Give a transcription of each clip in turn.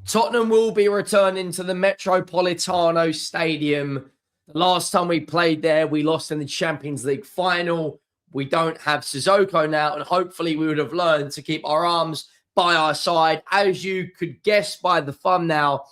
Tottenham will be returning to the Metropolitano Stadium. The last time we played there, we lost in the Champions League final. We don't have Sissoko now, and hopefully we would have learned to keep our arms by our side. As you could guess by the thumbnail,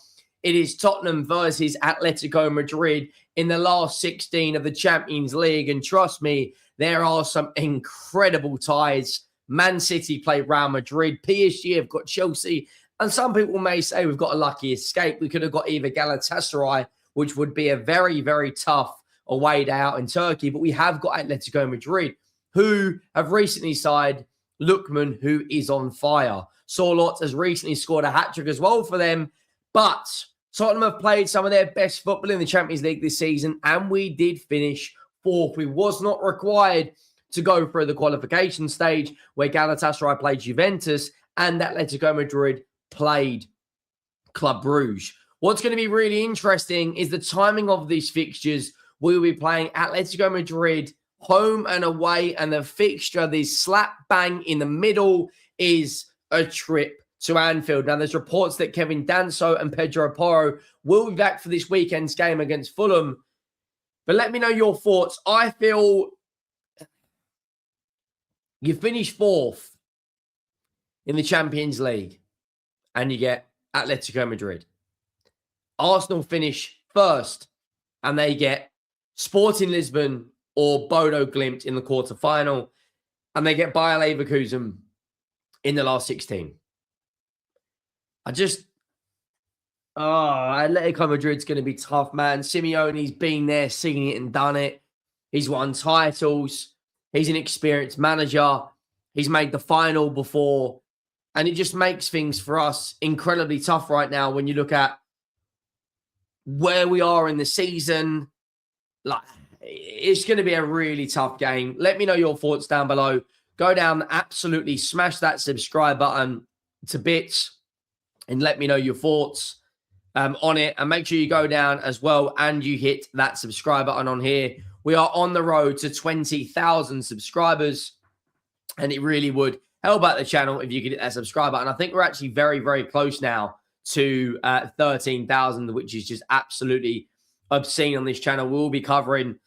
it is Tottenham versus Atletico Madrid in the last 16 of the Champions League. And trust me, there are some incredible ties. Man City play Real Madrid. PSG have got Chelsea. And some people may say we've got a lucky escape. We could have got either Galatasaray, which would be a very, very tough away day out in Turkey. But we have got Atletico Madrid, who have recently signed Lookman, who is on fire. Sorloth has recently scored a hat-trick as well for them. But Tottenham have played some of their best football in the Champions League this season, and we did finish fourth. We was not required to go through the qualification stage where Galatasaray played Juventus and Atletico Madrid played Club Brugge. What's going to be really interesting is the timing of these fixtures. We will be playing Atletico Madrid home and away, and the fixture, this slap bang in the middle, is a trip to Anfield. Now, there's reports that Kevin Danso and Pedro Porro will be back for this weekend's game against Fulham. But let me know your thoughts. I feel you finish fourth in the Champions League and you get Atletico Madrid. Arsenal finish first and they get Sporting Lisbon or Bodo Glimt in the quarterfinal, and they get Bayer Leverkusen in the last 16. Atletico Madrid's going to be tough, man. Simeone's been there, seen it and done it. He's won titles. He's an experienced manager. He's made the final before. And it just makes things for us incredibly tough right now when you look at where we are in the season. Like, it's going to be a really tough game. Let me know your thoughts down below. Go down, absolutely smash that subscribe button to bits and let me know your thoughts on it. And make sure you go down as well and you hit that subscribe button on here. We are on the road to 20,000 subscribers, and it really would help out the channel if you could hit that subscribe button. I think we're actually very, very close now to 13,000, which is just absolutely obscene on this channel. We'll be covering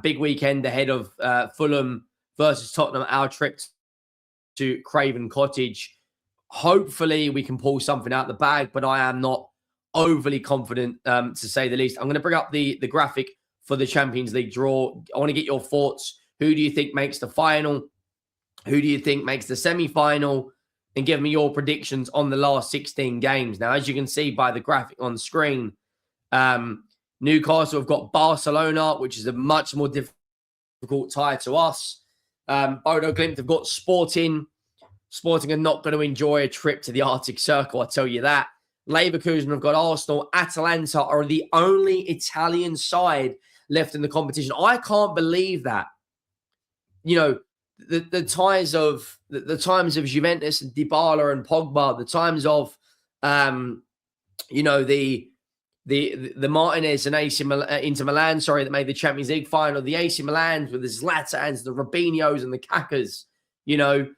big weekend ahead of Fulham versus Tottenham, our trip to Craven Cottage. Hopefully we can pull something out the bag, but I am not overly confident, to say the least. I'm going to bring up the graphic for the Champions League draw. I want to get your thoughts. Who do you think makes the final? Who do you think makes the semi-final? And give me your predictions on the last 16 games. Now, as you can see by the graphic on screen, Newcastle have got Barcelona, which is a much more difficult tie to us. Bodo Glimt have got Sporting. Sporting are not going to enjoy a trip to the Arctic Circle, I tell you that. Leverkusen have got Arsenal. Atalanta are the only Italian side left in the competition. I can't believe that. You know, the times of Juventus and Dybala and Pogba, the times of the Martinez and Inter Milan, that made the Champions League final, the AC Milans with the Zlatans, the Robinhos and the Kakas, the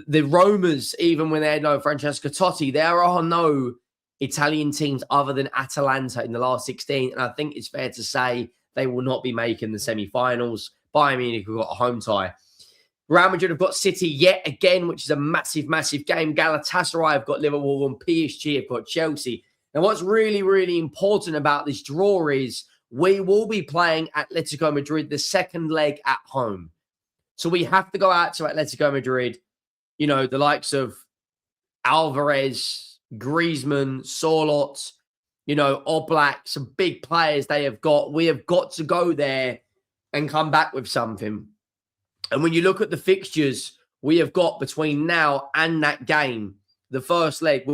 Romas, even when they had no Francesco Totti. There are no Italian teams other than Atalanta in the last 16, and I think it's fair to say they will not be making the semi-finals. Bayern Munich have got a home tie. Real Madrid have got City yet again, which is a massive, massive game. Galatasaray have got Liverpool and PSG have got Chelsea. Now, what's really, really important about this draw is we will be playing Atletico Madrid the second leg at home. So we have to go out to Atletico Madrid, the likes of Alvarez, Griezmann, Sorloth, Oblak, some big players they have got. We have got to go there and come back with something. And when you look at the fixtures we have got between now and that game, the first leg,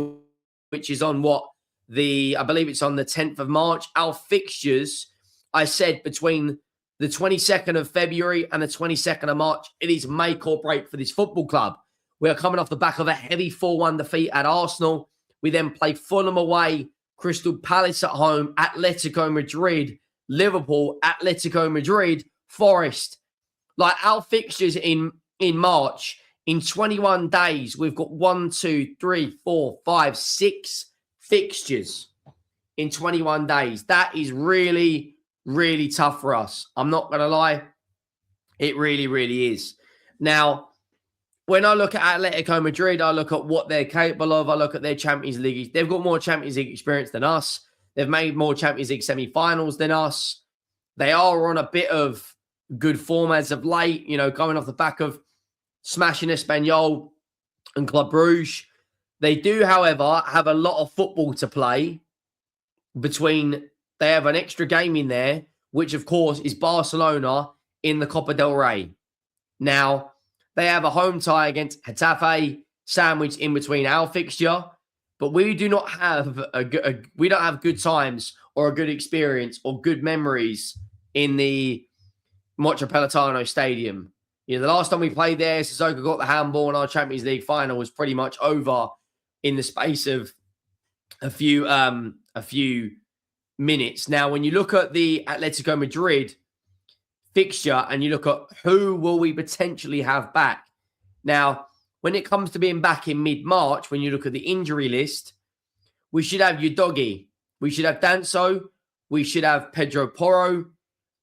which is on I believe it's on the 10th of March. Our fixtures, I said, between the 22nd of February and the 22nd of March, it is make or break for this football club. We are coming off the back of a heavy 4-1 defeat at Arsenal. We then play Fulham away, Crystal Palace at home, Atletico Madrid, Liverpool, Atletico Madrid, Forest. Like, our fixtures in March In 21 days, we've got 1, 2, 3, 4, 5, 6 fixtures in 21 days. That is really, really tough for us. I'm not going to lie. It really, really is. Now, when I look at Atletico Madrid, I look at what they're capable of. I look at their Champions League. They've got more Champions League experience than us. They've made more Champions League semi-finals than us. They are on a bit of good form as of late, going off the back of smashing Espanyol and Club Brugge. They do, however, have a lot of football to play between. They have an extra game in there, which, of course, is Barcelona in the Copa del Rey. Now, they have a home tie against Getafe, sandwiched in between our fixture, but we do not have we don't have good times or a good experience or good memories in the Metropolitano Stadium. The last time we played there, Sissoko got the handball in our Champions League final was pretty much over in the space of a few minutes. Now, when you look at the Atletico Madrid fixture and you look at who will we potentially have back. Now, when it comes to being back in mid-March, when you look at the injury list, we should have Udogi, we should have Danso, we should have Pedro Porro,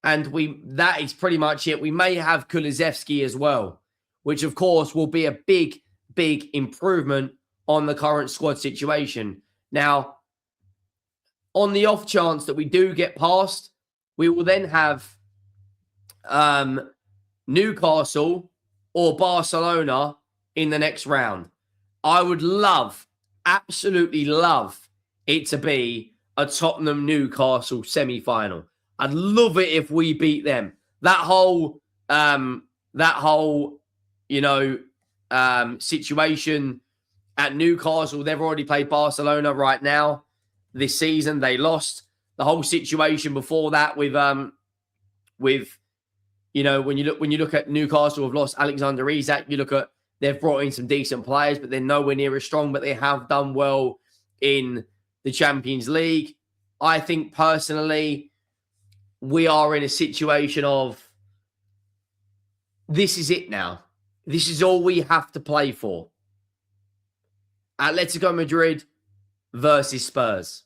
and that is pretty much it. We may have Kulusevski as well, which of course will be a big, big improvement on the current squad situation. Now, on the off chance that we do get past, we will then have Newcastle or Barcelona in the next round. I would absolutely love it to be a Tottenham Newcastle semi-final. I'd love it if we beat them. That whole situation at Newcastle, they've already played Barcelona right now this season. They lost. The whole situation before that with when you look at Newcastle, have lost Alexander Isak. You look at they've brought in some decent players, but they're nowhere near as strong. But they have done well in the Champions League. I think personally, we are in a situation of this is it now. This is all we have to play for. Atletico Madrid versus Spurs.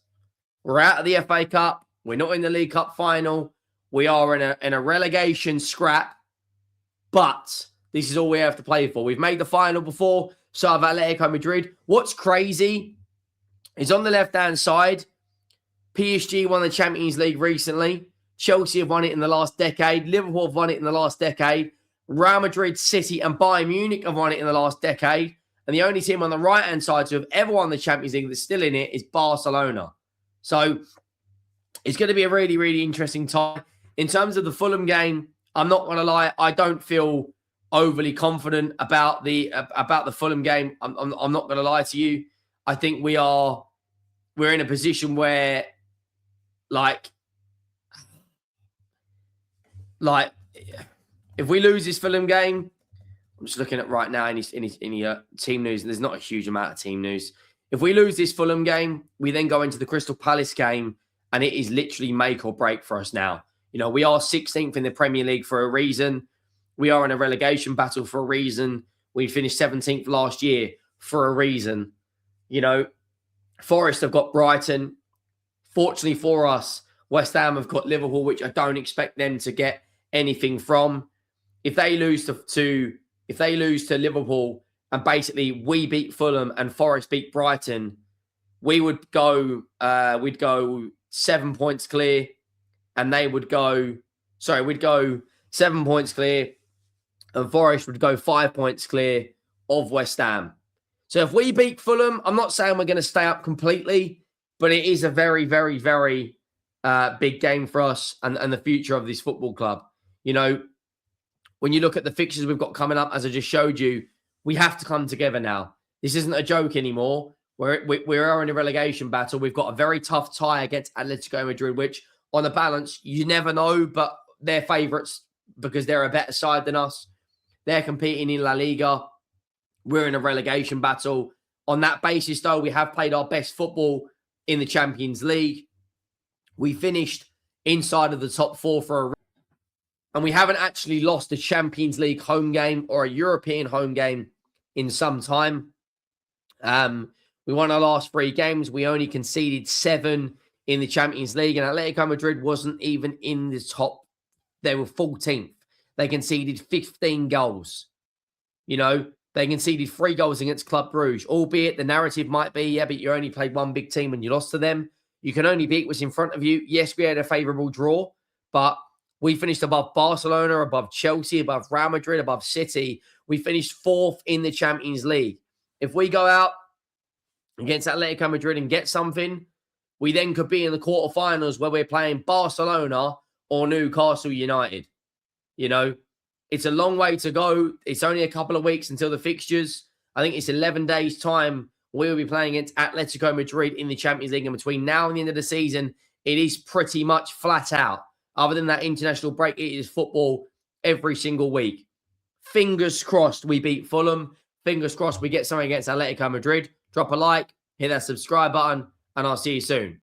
We're out of the FA Cup. We're not in the League Cup final. We are in a relegation scrap. But this is all we have to play for. We've made the final before, so have Atletico Madrid. What's crazy is on the left-hand side, PSG won the Champions League recently. Chelsea have won it in the last decade. Liverpool have won it in the last decade. Real Madrid, City, and Bayern Munich have won it in the last decade. And the only team on the right-hand side to have ever won the Champions League that's still in it is Barcelona. So it's going to be a really, really interesting time. In terms of the Fulham game, I'm not going to lie, I don't feel overly confident about the Fulham game. I'm not going to lie to you. I think we're in a position where, like if we lose this Fulham game, I'm just looking at right now in team news, and there's not a huge amount of team news. If we lose this Fulham game, we then go into the Crystal Palace game, and it is literally make or break for us now. We are 16th in the Premier League for a reason. We are in a relegation battle for a reason. We finished 17th last year for a reason. Forest have got Brighton. Fortunately for us, West Ham have got Liverpool, which I don't expect them to get anything from. If they lose to Liverpool and basically we beat Fulham and Forest beat Brighton, we'd go 7 points clear, and we'd go 7 points clear, and Forest would go 5 points clear of West Ham. So if we beat Fulham, I'm not saying we're going to stay up completely, but it is a very, very, very big game for us and the future of this football club. When you look at the fixtures we've got coming up, as I just showed you, we have to come together now. This isn't a joke anymore. We are in a relegation battle. We've got a very tough tie against Atletico Madrid, which on the balance, you never know, but they're favourites because they're a better side than us. They're competing in La Liga. We're in a relegation battle. On that basis, though, we have played our best football in the Champions League. We finished inside of the top four for a and we haven't actually lost a Champions League home game or a European home game in some time. We won our last 3 games. We only conceded 7 in the Champions League, and Atletico Madrid wasn't even in the top. They were 14th. They conceded 15 goals. You know, they conceded 3 goals against Club Brugge, albeit the narrative might be, yeah, but you only played one big team and you lost to them. You can only beat what's in front of you. Yes, we had a favourable draw, but we finished above Barcelona, above Chelsea, above Real Madrid, above City. We finished 4th in the Champions League. If we go out against Atletico Madrid and get something, we then could be in the quarterfinals where we're playing Barcelona or Newcastle United. You know, it's a long way to go. It's only a couple of weeks until the fixtures. I think it's 11 days' time. We'll be playing against Atletico Madrid in the Champions League. And between now and the end of the season, it is pretty much flat out. Other than that international break, it is football every single week. Fingers crossed we beat Fulham. Fingers crossed we get something against Atletico Madrid. Drop a like, hit that subscribe button, and I'll see you soon.